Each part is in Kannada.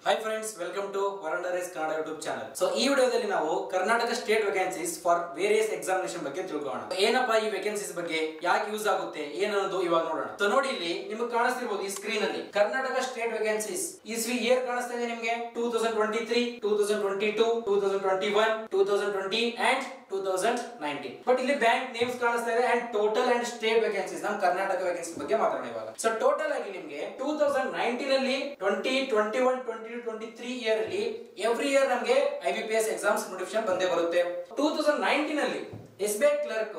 Hi friends, welcome to Varanda Race Kannada YouTube channel. So ಈ ವಿಡಿಯೋದಲ್ಲಿ ನಾವು Karnataka state vacancies for various examination ಬಗ್ಗೆ ತಿಳ್ಕೊಳ್ಳೋಣ. ಏನಪ್ಪಾ ಈ ವೇಕೆನ್ಸೀಸ್ ಬಗ್ಗೆ ಯಾಕೆ ಯೂಸ್ ಆಗುತ್ತೆ ಏನನ್ನೋದು ಇವಾಗ ನೋಡೋಣ. ಸೊ ನೋಡಿ ಇಲ್ಲಿ ನಿಮಗೆ ಕಾಣಿಸ್ತಿರಬಹುದು ಈ ಸ್ಕ್ರೀನ್ ಅಲ್ಲಿ ಕರ್ನಾಟಕ ಸ್ಟೇಟ್ ವೇಕೆನ್ಸೀಸ್ ಇಸ್ವಿ ಇಯರ್ ಕಾಣಿಸ್ತಾ ಇದೆ ನಿಮಗೆ 2023, 2022, 2021, 2020 and 2019. ಬಟ್ ಇಲ್ಲಿ ಬ್ಯಾಂಕ್ ನೇಮ್ಸ್ ಕಾಣಿಸ್ತಾ ಇದೆ and total and state vacancies ನಮ್ಮ ಕರ್ನಾಟಕ ವೇಕೆನ್ಸಿ ಬಗ್ಗೆ ಮಾತಾಡೋಣ ಇವಾಗ. ಸೊ ಟೋಟಲ್ ಆಗಿ ನಿಮಗೆ 2019 ಅಲ್ಲಿ 2021, 2023 ಇಯರ್ ಅಲ್ಲಿ ಎವ್ರಿ ಇಯರ್ ನಮಗೆ IBPS ಎಕ್ಸಾಮ್ಸ್ ನೋಟಿಫಿಕೇಶನ್ ಬಂದೇ ಬರುತ್ತೆ. 2019 ಅಲ್ಲಿ SBI ಕ್ಲರ್ಕ್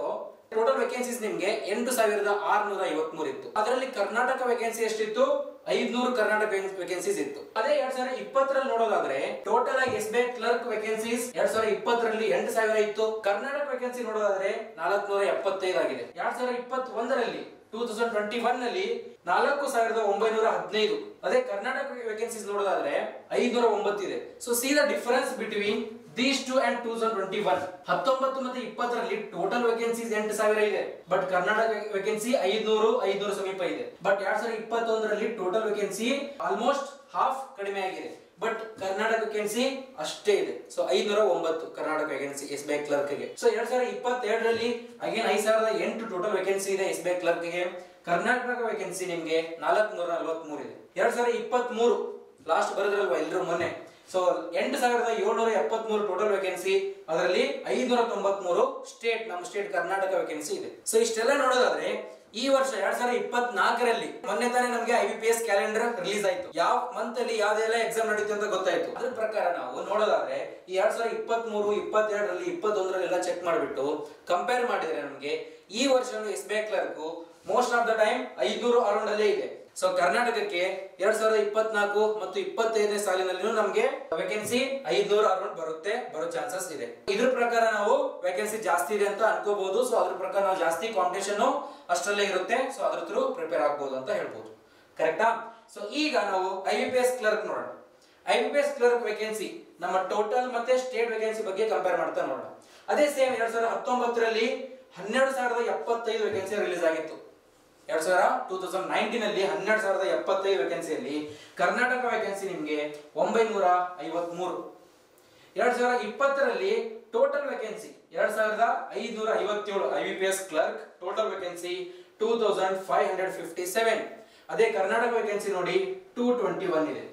ಟೋಟಲ್ ವೇಕೆನ್ಸೀಸ್ ನಿಮಗೆ 8653 ಇತ್ತು. ಅದರಲ್ಲಿ ಕರ್ನಾಟಕ ವೇಕೆನ್ಸಿ ಎಷ್ಟಿತ್ತು? 500 ಕರ್ನಾಟಕ ವೇಕೆನ್ಸೀಸ್ ಇತ್ತು. ಅದೇ 2020 ರಲ್ಲಿ ನೋಡೋದಾದ್ರೆ ಟೋಟಲ್ ಆಗಿ SBI ಕ್ಲರ್ಕ್ ವೇಕೆನ್ಸೀಸ್ 2020 ರಲ್ಲಿ 8000 ಇತ್ತು. ಕರ್ನಾಟಕ ವೇಕೆನ್ಸಿ ನೋಡೋದಾದ್ರೆ 475 ಆಗಿದೆ. 2021 ರಲ್ಲಿ 2021 ನಲ್ಲಿ 4915. ಅದೇ ಕರ್ನಾಟಕ ವೇಕೆನ್ಸೀಸ್ ನೋಡೋದಾದ್ರೆ 509 ಇದೆ. So C the difference between these two and 2021. 19 ಮತ್ತೆ 20 ರಲ್ಲಿ ಟೋಟಲ್ ವೇಕೆನ್ಸೀಸ್ 8000 ಇದೆ. ಬಟ್ ಕರ್ನಾಟಕ ವೇಕೆನ್ಸಿ 500 ಸಮೀಪ ಇದೆ. ಬಟ್ 2021 ರಲ್ಲಿ ಟೋಟಲ್ ವೇಕೆನ್ಸಿ ಆಲ್ಮೋಸ್ಟ್ ಹಾಫ್ ಕಡಿಮೆ ಆಗಿದೆ. ಬಟ್ ಕರ್ನಾಟಕ ವೇಕೆನ್ಸಿ ಅಷ್ಟೇ ಇದೆ. So 509 Karnataka vacancy SBI clerk ಗೆ. ಸೊ 2022 ರಲ್ಲಿ ಅಗೇನ್ 5008 ಟೋಟಲ್ ವೇಕೆನ್ಸಿ ಇದೆ SBI ಕ್ಲರ್ಕ್ ಗೆ. ಕರ್ನಾಟಕ ವೇಕೆನ್ಸಿ ನಿಮಗೆ 443 ಇದೆ. 2023 ಲಾಸ್ಟ್ ಬರೆದ್ರಲ್ವಾ ಎಲ್ಲರೂ ಮೊನ್ನೆ. ಸೊ 8773 ಟೋಟಲ್ ವೇಕೆನ್ಸಿ, ಅದರಲ್ಲಿ 593 ಸ್ಟೇಟ್ ನಮ್ಮ ಸ್ಟೇಟ್ ಕರ್ನಾಟಕ ವೇಕೆನ್ಸಿ ಇದೆ. ಸೊ ಇಷ್ಟೆಲ್ಲ ನೋಡೋದಾದ್ರೆ ಈ ವರ್ಷ 2024 ರಲ್ಲಿ ಮೊನ್ನೆ ತಾನೇ ನಮಗೆ IBPS ಕ್ಯಾಲೆಂಡರ್ ರಿಲೀಸ್ ಆಯ್ತು. ಯಾವ ಮಂತ್ ಅಲ್ಲಿ ಯಾವ್ದೆಲ್ಲ ಎಕ್ಸಾಮ್ ನಡೀತು ಅಂತ ಗೊತ್ತಾಯ್ತು. ಅದ್ರ ಪ್ರಕಾರ ನಾವು ನೋಡೋದಾದ್ರೆ ಈ 2023, 22 ರಲ್ಲಿ 21 ರಲ್ಲಿ ಎಲ್ಲ ಚೆಕ್ ಮಾಡಿಬಿಟ್ಟು ಕಂಪೇರ್ ಮಾಡಿದ್ರೆ ನಮಗೆ ಈ ವರ್ಷ SBI clerk most of the time 500 around ಅಲ್ಲೇ ಇದೆ. ಸೊ ಕರ್ನಾಟಕಕ್ಕೆ 2024 ಮತ್ತು 25ನೇ ಸಾಲಿನಲ್ಲಿ ನಮಗೆ ವೇಕೆನ್ಸಿ 500 ಅರೌಂಡ್ ಬರೋ ಚಾನ್ಸಸ್ ಇದೆ. ಇದ್ರ ಪ್ರಕಾರ ನಾವು ವೇಕೆನ್ಸಿ ಜಾಸ್ತಿ ಇದೆ ಅಂತ ಅನ್ಕೋಬಹುದು. ಸೊ ಅದ್ರ ಪ್ರಕಾರ ನಾವು ಜಾಸ್ತಿ ಕಾಂಪಿಟೇಷನ್ ಅಷ್ಟರಲ್ಲೇ ಇರುತ್ತೆ. ಸೊ ಅದ್ರ ಥ್ರೂ ಪ್ರಿಪೇರ್ ಆಗ್ಬೋದು ಅಂತ ಹೇಳ್ಬೋದು. ಕರೆಕ್ಟಾ? ಸೊ ಈಗ ನಾವು IBPS ಕ್ಲರ್ಕ್ ನೋಡೋಣ. IBPS ಕ್ಲರ್ಕ್ ವೇಕೆನ್ಸಿ ನಮ್ಮ ಟೋಟಲ್ ಮತ್ತೆ ಸ್ಟೇಟ್ ವೇಕೆನ್ಸಿ ಬಗ್ಗೆ ಕಂಪೇರ್ ಮಾಡ್ತಾ ನೋಡೋಣ. ಅದೇ ಸೇಮ್ 2019 ರಲ್ಲಿ 12075 ವೇಕೆನ್ಸಿ ರಿಲೀಸ್ ಆಗಿತ್ತು. 2019 ನಲ್ಲಿ 12075 ವೇಕೆನ್ಸಿಯಲ್ಲಿ ಕರ್ನಾಟಕ ವೇಕೆನ್ಸಿ ನಿಮಗೆ 953. 2020 ರಲ್ಲಿ total vacancy 2557 IBPS clerk total vacancy 2557. ಅದೇ ಕರ್ನಾಟಕ ವೇಕೆನ್ಸಿ ನೋಡಿ 221 ಇದೆ.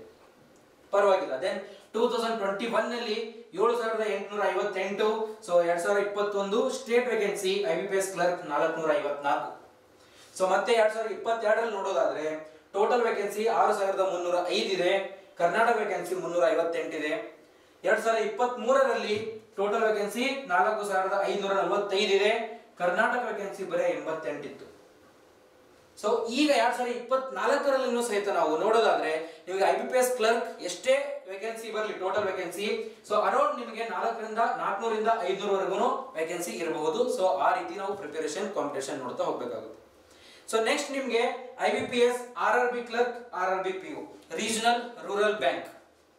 ಪರವಾಗಿಲ್ಲ. ದೆನ್ 2021 ನಲ್ಲಿ 7858. So 2021 state vacancy IBPS clerk 454. So ಮತ್ತೆ 2022 ರಲ್ಲಿ ನೋಡೋದಾದ್ರೆ ಟೋಟಲ್ ವೇಕೆನ್ಸಿ 6305 ಇದೆ. ಕರ್ನಾಟಕ ವೇಕೆನ್ಸಿ 358 ಇದೆ. 2023 ರಲ್ಲಿ ಟೋಟಲ್ ವೇಕೆನ್ಸಿ 4545 ಇದೆ. ಕರ್ನಾಟಕ ವೇಕೆನ್ಸಿ ಬರೀ 88 ಇತ್ತು. ಸೊ ಈಗ 2024 ರಲ್ಲಿ ಸಹಿತ ನಾವು ನೋಡೋದಾದ್ರೆ ನಿಮಗೆ IBPS ಕ್ಲರ್ಕ್ ಎಷ್ಟೇ ವೇಕೆನ್ಸಿ ಬರಲಿ ಟೋಟಲ್ ವೇಕೆನ್ಸಿ, ಸೊ ಅರೌಂಡ್ ನಿಮಗೆ 400 ಇಂದ 500 ವರೆಗೂ ವೇಕೆನ್ಸಿ ಇರಬಹುದು. ಸೊ ಆ ರೀತಿ ನಾವು ಪ್ರಿಪರೇಷನ್ ಕಾಂಪಿಟೇಷನ್ ನೋಡ್ತಾ ಹೋಗ್ಬೇಕಾಗುತ್ತೆ. ಸೊ ನೆಕ್ಸ್ಟ್ ನಿಮಗೆ IBPS RRB clerk, RRB PO regional rural bank.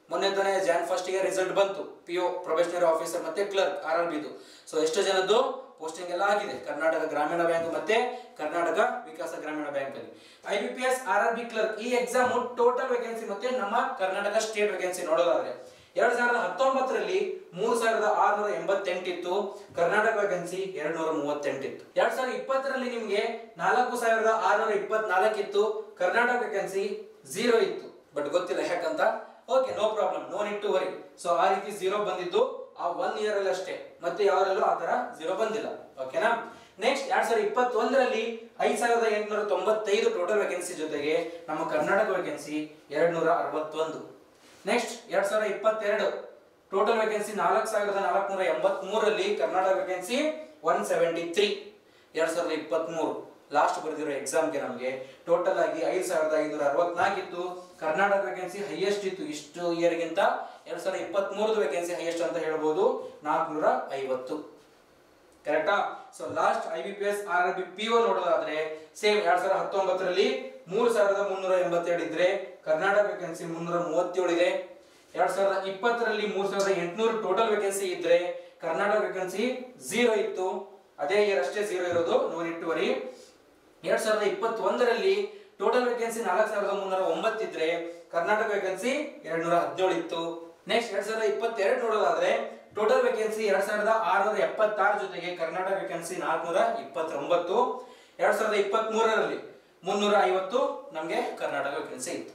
ಮೊನ್ನೆ ತಾನೇ Jan 1 ಗೆ ರಿಸಲ್ಟ್ ಬಂತು. PO ಪ್ರೊಬೇಷನರಿ ಆಫೀಸರ್ ಮತ್ತೆ ಕ್ಲರ್ಕ್ RRB ದು. ಸೊ ಎಷ್ಟು ಜನದ್ದು ಪೋಸ್ಟಿಂಗ್ ಎಲ್ಲ ಆಗಿದೆ ಕರ್ನಾಟಕ ಗ್ರಾಮೀಣ ಬ್ಯಾಂಕ್ ಮತ್ತೆ ಕರ್ನಾಟಕ ವಿಕಾಸ ಗ್ರಾಮೀಣ ಬ್ಯಾಂಕ್ ಅಲ್ಲಿ. IBPS RRB ಕ್ಲರ್ಕ್ ಈ ಎಕ್ಸಾಮ್ ಟೋಟಲ್ ವೇಕೆನ್ಸಿ ಮತ್ತೆ ನಮ್ಮ ಕರ್ನಾಟಕ ಸ್ಟೇಟ್ ವೇಕೆನ್ಸಿ ನೋಡೋದಾದ್ರೆ 2019 ರಲ್ಲಿ 3688 ಇತ್ತು. ಕರ್ನಾಟಕ ವೇಕೆನ್ಸಿ 238 ಇತ್ತು. 2020 ರಲ್ಲಿ ನಿಮಗೆ 4624 ಇತ್ತು. ಕರ್ನಾಟಕ ವೇಕೆನ್ಸಿ 0 ಇತ್ತು. ಬಟ್ ಗೊತ್ತಿಲ್ಲ ಯಾಕಂತ. Okay, no problem, no need to worry. So ಆ ರೀತಿ 0 ಬಂದಿದ್ದು ಆ 1 ಇಯರ್ ಅಲ್ಲಿ ಅಷ್ಟೇ. ಮತ್ತೆ ಯಾವರಲ್ಲೂ ಆ ತರ 0 ಬಂದಿಲ್ಲ. ಓಕೆನಾ? ನೆಕ್ಸ್ಟ್ 2021 ರಲ್ಲಿ 5895 ಟೋಟಲ್ ವೇಕೆನ್ಸಿ ಜೊತೆಗೆ ನಮ್ಮ Karnataka vacancy 261. Next 2022 total vacancy 4483 ರಲ್ಲಿ ಕರ್ನಾಟಕ ವೇಕೆನ್ಸಿ 173. 2023 ಲಾಸ್ಟ್ ಬರೆದಿರೋ ಎಕ್ಸಾಮ್ಗೆ ನಮಗೆ ಟೋಟಲ್ ಆಗಿ 5564 ಇತ್ತು. ಕರ್ನಾಟಕ ವೇಕೆನ್ಸಿ ಹೈಯೆಸ್ಟ್ ಇತ್ತು ಇಷ್ಟು ಇಯರ್ ಗಿಂತ. 2023 ವೇಕೆನ್ಸಿ ಹೈಯೆಸ್ಟ್ ಅಂತ ಹೇಳ್ಬೋದು, 450. ಕರೆಕ್ಟಾ? So last IBPS RRB PO ನೋಡೋದಾದ್ರೆ ಸೇಮ್ 2019 ರಲ್ಲಿ 3387 ಇದ್ರೆ ಕರ್ನಾಟಕ ವೇಕೆನ್ಸಿ 337 ಇದೆ. 2020 ರಲ್ಲಿ 3800 ಟೋಟಲ್ ವೇಕೆನ್ಸಿ ಇದ್ರೆ ಕರ್ನಾಟಕ ವೇಕೆನ್ಸಿ 0 ಇತ್ತು. ಅದೇ ಇಯರ್ ಅಷ್ಟೇ 0 ಇರೋದು, ನೋ ನೀಡ್ ಟು ವರಿ. 2021 ರಲ್ಲಿ ಟೋಟಲ್ ವೇಕೆನ್ಸಿ 4309 ಇದ್ರೆ ಕರ್ನಾಟಕ ವೇಕೆನ್ಸಿ 217 ಇತ್ತು. ನೆಕ್ಸ್ಟ್ 2022 ನೋಡೋದಾದ್ರೆ ಟೋಟಲ್ ವೇಕೆನ್ಸಿ 2676 ಜೊತೆಗೆ ಕರ್ನಾಟಕ ವೇಕೆನ್ಸಿ 429. 2023ರಲ್ಲಿ 350 ನಮಗೆ ಕರ್ನಾಟಕ ವೇಕೆನ್ಸಿ ಇತ್ತು.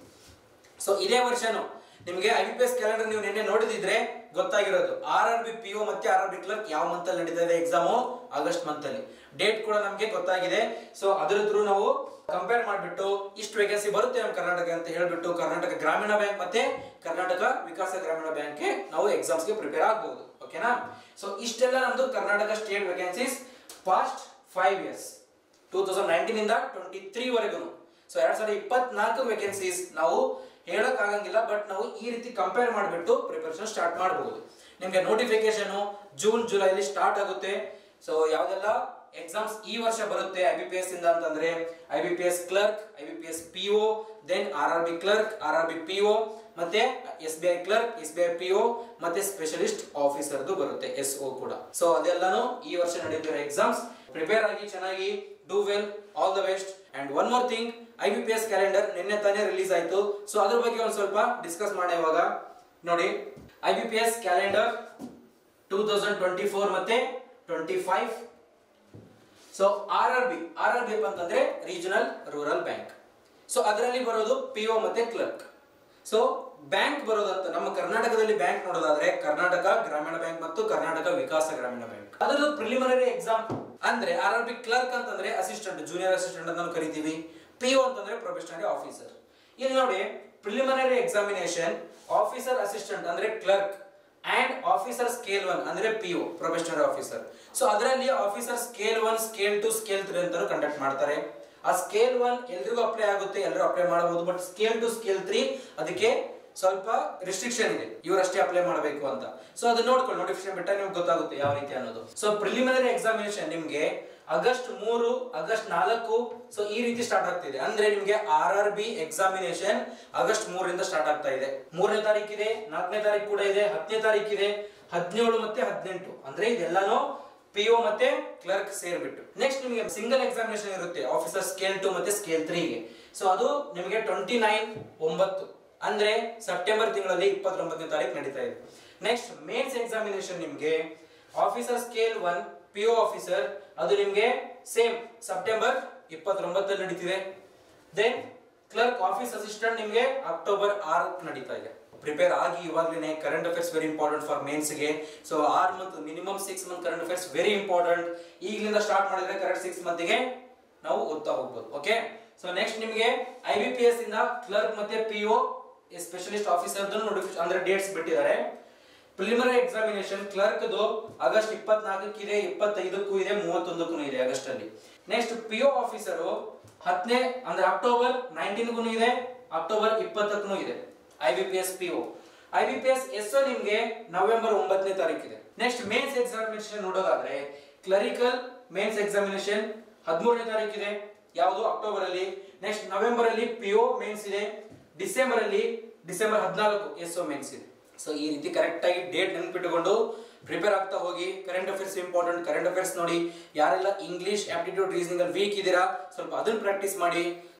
ಸೊ ಇದೇ ವರ್ಷನು ನಿಮಗೆ IBPS ಕ್ಯಾಲೆಂಡರ್ ನೀವು ನಿನ್ನೆ ನೋಡಿದಿದ್ರೆ ಗೊತ್ತಾಗಿರೋದು. RRB PO ಮತ್ತೆ RRB ಕ್ಲರ್ಕ್ ಯಾವ ಮಂತ್ ಅಲ್ಲಿ ನಡೀತಾ ಇದೆ ಎಕ್ಸಾಮು, ಆಗಸ್ಟ್ ಮಂತ್ ಅಲ್ಲಿ. ಡೇಟ್ ಕೂಡ ನಮಗೆ ಗೊತ್ತಾಗಿದೆ. ಸೊ ಅದ್ರ ಥ್ರೂ ನಾವು ಕಂಪೇರ್ ಮಾಡಿಬಿಟ್ಟು ಇಷ್ಟು ವೇಕೆನ್ಸಿ ಬರುತ್ತೆ ನಮ್ಮ ಕರ್ನಾಟಕ ಅಂತ ಹೇಳ್ಬಿಟ್ಟು ಕರ್ನಾಟಕ ಗ್ರಾಮೀಣ ಬ್ಯಾಂಕ್ ಮತ್ತೆ ಕರ್ನಾಟಕ ವಿಕಾಸ ಗ್ರಾಮೀಣ ಬ್ಯಾಂಕ್ಗೆ ನಾವು ಎಕ್ಸಾಮ್ಸ್ಗೆ ಪ್ರಿಪೇರ್ ಆಗಬಹುದು. ಓಕೆನಾ? ಸೊ ಇಷ್ಟೆಲ್ಲ ನಮ್ದು Karnataka state vacancies past 5 years 2019 ಇಂದ 23 ವರೆಗೂ. ಸೊ 2024 ವೇಕೆನ್ಸೀಸ್ ನಾವು ಹೇಳಕ್ ಆಗಂಗಿಲ್ಲ, ಬಟ್ ನಾವು ಈ ರೀತಿ ಕಂಪೇರ್ ಮಾಡಿಬಿಟ್ಟು ಪ್ರಿಪರೇಷನ್ ಸ್ಟಾರ್ಟ್ ಮಾಡಬಹುದು. ನಿಮಗೆ ನೋಟಿಫಿಕೇಶನ್ ಜೂನ್ ಜುಲೈಲಿ ಸ್ಟಾರ್ಟ್ ಆಗುತ್ತೆ. ಸೊ ಯಾವ್ದೆಲ್ಲ ಎಕ್ಸಾಮ್ಸ್ ಈ ವರ್ಷ ಬರುತ್ತೆ IBPS ಇಂದ ಅಂತಂದ್ರೆ IBPS clerk, IBPS PO, then RRB clerk, RRB PO, ಮತ್ತೆ SBI ಕ್ಲರ್ಕ್, SBI PO, ಮತ್ತೆ ಸ್ಪೆಷಲಿಸ್ಟ್ ಆಫೀಸರ್ದು ಬರುತ್ತೆ SO ಕೂಡ. ಸೊ ಅದೆಲ್ಲಾನು ಈ ವರ್ಷ ನಡೆಯುತ್ತಿರೋ ಎಕ್ಸಾಮ್ಸ್. ಪ್ರಿಪೇರ್ ಆಗಿ ಚೆನ್ನಾಗಿ, do well, all the best. And one more thing, IBPS calendar ನಿನ್ನೆ ತಾನೇ ರಿಲೀಸ್ ಆಯ್ತು. ಸೊ ಅದ್ರ ಬಗ್ಗೆ ಒಂದ್ ಸ್ವಲ್ಪ ಡಿಸ್ಕಸ್ ಮಾಡೋಣ ಇವಾಗ. ನೋಡಿ, IBPS ಕ್ಯಾಲೆಂಡರ್ 2024 ಮತ್ತೆ 25. ಸೊ RRB ಅಂತಂದ್ರೆ ರೀಜನಲ್ ರೂರಲ್ ಬ್ಯಾಂಕ್. ಸೊ ಅದರಲ್ಲಿ ಬರೋದು PO ಮತ್ತೆ ಕ್ಲರ್ಕ್. ಸೊ ಬ್ಯಾಂಕ್ ಬರೋದಂತ ನಮ್ಮ ಕರ್ನಾಟಕದಲ್ಲಿ ಬ್ಯಾಂಕ್ ನೋಡೋದಾದ್ರೆ ಕರ್ನಾಟಕ ಗ್ರಾಮೀಣ ಬ್ಯಾಂಕ್ ಮತ್ತು ಕರ್ನಾಟಕ ವಿಕಾಸ ಗ್ರಾಮೀಣ ಬ್ಯಾಂಕ್. ಅದರದ್ದು ಪ್ರಿಲಿಮಿನರಿ ಎಕ್ಸಾಮ್ ಅಂದ್ರೆ RRB ಕ್ಲರ್ಕ್ ಅಂತಂದ್ರೆ ಅಸಿಸ್ಟೆಂಟ್, ಜೂನಿಯರ್ ಅಸಿಸ್ಟೆಂಟ್ ಅಂತ ಕರಿತೀವಿ. PO ಅಂತಂದ್ರೆ ಪ್ರೊಬೆಷನರಿ ಆಫೀಸರ್. ಇಲ್ಲಿ ನೋಡಿ, ಪ್ರಿಲಿಮಿನರಿ ಎಕ್ಸಾಮಿನೇಷನ್ ಆಫೀಸರ್ ಅಸಿಸ್ಟೆಂಟ್ ಅಂದ್ರೆ ಕ್ಲರ್ಕ್ ಅಂಡ್ ಆಫೀಸರ್ ಸ್ಕೇಲ್ 1 ಅಂದ್ರೆ PO ಪ್ರೊಬೆಷನರಿ ಆಫೀಸರ್. ಸೊ ಅದರಲ್ಲಿ ಆಫೀಸರ್ ಸ್ಕೇಲ್ 1, ಸ್ಕೇಲ್ 2, ಸ್ಕೇಲ್ 3 ಅಂತ ಕಂಡಕ್ಟ್ ಮಾಡ್ತಾರೆ. ಆ ಸ್ಕೇಲ್ 1 ಎಲ್ರಿಗೂ ಅಪ್ಲೈ ಆಗುತ್ತೆ, ಎಲ್ಲರೂ ಅಪ್ಲೈ ಮಾಡಬಹುದು. ಬಟ್ ಸ್ಕೇಲ್ 2, ಸ್ಕೇಲ್ 3 ಅದಕ್ಕೆ ಸ್ವಲ್ಪ ರಿಸ್ಟ್ರಿಕ್ಷನ್ ಇದೆ, ಇವರಷ್ಟೇ ಅಪ್ಲೈ ಮಾಡಬೇಕು ಅಂತ. ಸೊ ಅದನ್ನ ನೋಡ್ಕೊಳ್ಳಿ, ನೋಟಿಫಿಕೇಶನ್ ಬಿಟ್ಟ ನಿಮ್ಗೆ ಗೊತ್ತಾಗುತ್ತೆ ಯಾವ ರೀತಿ ಅನ್ನೋದು. ಸೊ ಪ್ರಿಲಿಮಿನರಿ ಎಕ್ಸಾಮಿನೇಷನ್ ನಿಮ್ಗೆ ಆಗಸ್ಟ್ 3, ಆಗಸ್ಟ್ 4 ಸೊ ಈ ರೀತಿ ಸ್ಟಾರ್ಟ್ ಆಗ್ತಿದೆ. ಅಂದ್ರೆ ನಿಮ್ಗೆ RRB ಎಕ್ಸಾಮಿನೇಷನ್ ಆಗಸ್ಟ್ 3ರಿಂದ ಸ್ಟಾರ್ಟ್ ಆಗ್ತಾ ಇದೆ. 3ನೇ ತಾರೀಕು ಇದೆ, 4ನೇ ತಾರೀಕು ಕೂಡ ಇದೆ, 10ನೇ ತಾರೀಕು ಇದೆ, 17 ಮತ್ತೆ 18. ಅಂದ್ರೆ ಇದೆಲ್ಲಾನು PO ಮತ್ತೆ ಕ್ಲರ್ಕ್ ಸೇರ್ಬಿಟ್ಟು. ನೆಕ್ಸ್ಟ್ ನಿಮಗೆ ಸಿಂಗಲ್ ಎಕ್ಸಾಮಿನೇಷನ್ ಇರುತ್ತೆ ಆಫೀಸರ್ ಸ್ಕೇಲ್ 2 ಮತ್ತೆ ಸ್ಕೇಲ್ 3 ಗೆ. ಸೊ ಅದು ನಿಮಗೆ 29/9 ಅಂದ್ರೆ ಸೆಪ್ಟೆಂಬರ್ ತಿಂಗಳಲ್ಲಿ 29ನೇ ತಾರೀಕು ನಡೀತಾ ಇದೆ. ನೆಕ್ಸ್ಟ್ ಮೇನ್ಸ್ ಎಕ್ಸಾಮಿನೇಷನ್ ನಿಮಗೆ ಆಫೀಸರ್ ಸ್ಕೇಲ್ 1 PO ಆಫೀಸರ್ ಅದು ನಿಮಗೆ ಸೇಮ್ ಸೆಪ್ಟೆಂಬರ್ 29 ನಡೀತಿದೆ. ದೆನ್ ಕ್ಲರ್ಕ್ ಆಫೀಸ್ ಅಸಿಸ್ಟೆಂಟ್ ನಿಮಗೆ ಅಕ್ಟೋಬರ್ 6 ನಡೀತಾ ಇದೆ. ಪ್ರಿಪೇರ್ ಆಗಿ ಇವಾಗಲೇ. Current affairs very important for mains ಗೆ. So 6 month minimum 6 month current affairs very important. ಈಗಲಿಂದ ಸ್ಟಾರ್ಟ್ ಮಾಡಿದ್ರೆ ಕರೆಕ್ಟ್ 6 ಮಂತ್ಗೆ ನಾವು ಓದ್ತಾ ಹೋಗ್ಬೋದು. ಓಕೆ, ಸೊ ನೆಕ್ಸ್ಟ್ ನಿಮಗೆ IBPS ಇಂದ ಕ್ಲರ್ಕ್ ಮತ್ತೆ PO ಸ್ಪೆಷಲಿಸ್ಟ್ ಆಫೀಸರ್ ನೋಟಿಫಿಕೇಶನ್ ಅಂದ್ರೆ ಡೇಟ್ಸ್ ಬಿಟ್ಟಿದ್ದಾರೆ. ಪ್ರಿಲಿಮಿನರಿ ಎಕ್ಸಾಮಿನೇಷನ್ ಕ್ಲರ್ಕ್ ಆಗಸ್ಟ್ 24 ಇದೆ, 25 ಇದೆ, 31 ಇದೆ ಆಗಸ್ಟ್ ಅಲ್ಲಿ. ನೆಕ್ಸ್ಟ್ PO ಆಫೀಸರ್ 10ನೇ ಅಂದ್ರೆ ಅಕ್ಟೋಬರ್ 19 ಇದೆ, ಅಕ್ಟೋಬರ್ 20 ಇದೆ. IBPS PO. IBPS SO ನಿಮಗೆ ನವೆಂಬರ್ 9ನೇ ತಾರೀಕು ಇದೆ. ನೆಕ್ಸ್ಟ್ ಮೇನ್ಸ್ ಎಕ್ಸಾಮಿನೇಷನ್ ನೋಡೋದಾದ್ರೆ ಕ್ಲರಿಕಲ್ ಮೇನ್ಸ್ ಎಕ್ಸಾಮಿನೇಷನ್ 13ನೇ ತಾರೀಕು ಇದೆ, ಯಾವುದು ಅಕ್ಟೋಬರ್ ಅಲ್ಲಿ. ನೆಕ್ಸ್ಟ್ ನವೆಂಬರ್ ಅಲ್ಲಿ PO ಮೇನ್ಸ್ ಇದೆ, ಡಿಸೆಂಬರ್ 14 SO ಮೇನ್ಸ್ ಇದೆ. ಸೊ ಈ ರೀತಿ ಕರೆಕ್ಟ್ ಆಗಿ ಡೇಟ್ ನೆನಪಿಟ್ಟುಕೊಂಡು ಪ್ರಿಪೇರ್ ಆಗ್ತಾ ಹೋಗಿ. Current affairs important. Current affairs ನೋಡಿ, ಯಾರೆಲ್ಲ ಇಂಗ್ಲಿಷ್ ಆಪ್ಟಿಟ್ಯೂಡ್ ರೀಸನಿಂಗ್ ಅಲ್ಲಿ ವೀಕ್ ಇದ್ದೀರಾ ಸ್ವಲ್ಪ ಅದನ್ನ ಪ್ರಾಕ್ಟೀಸ್ ಮಾಡಿ.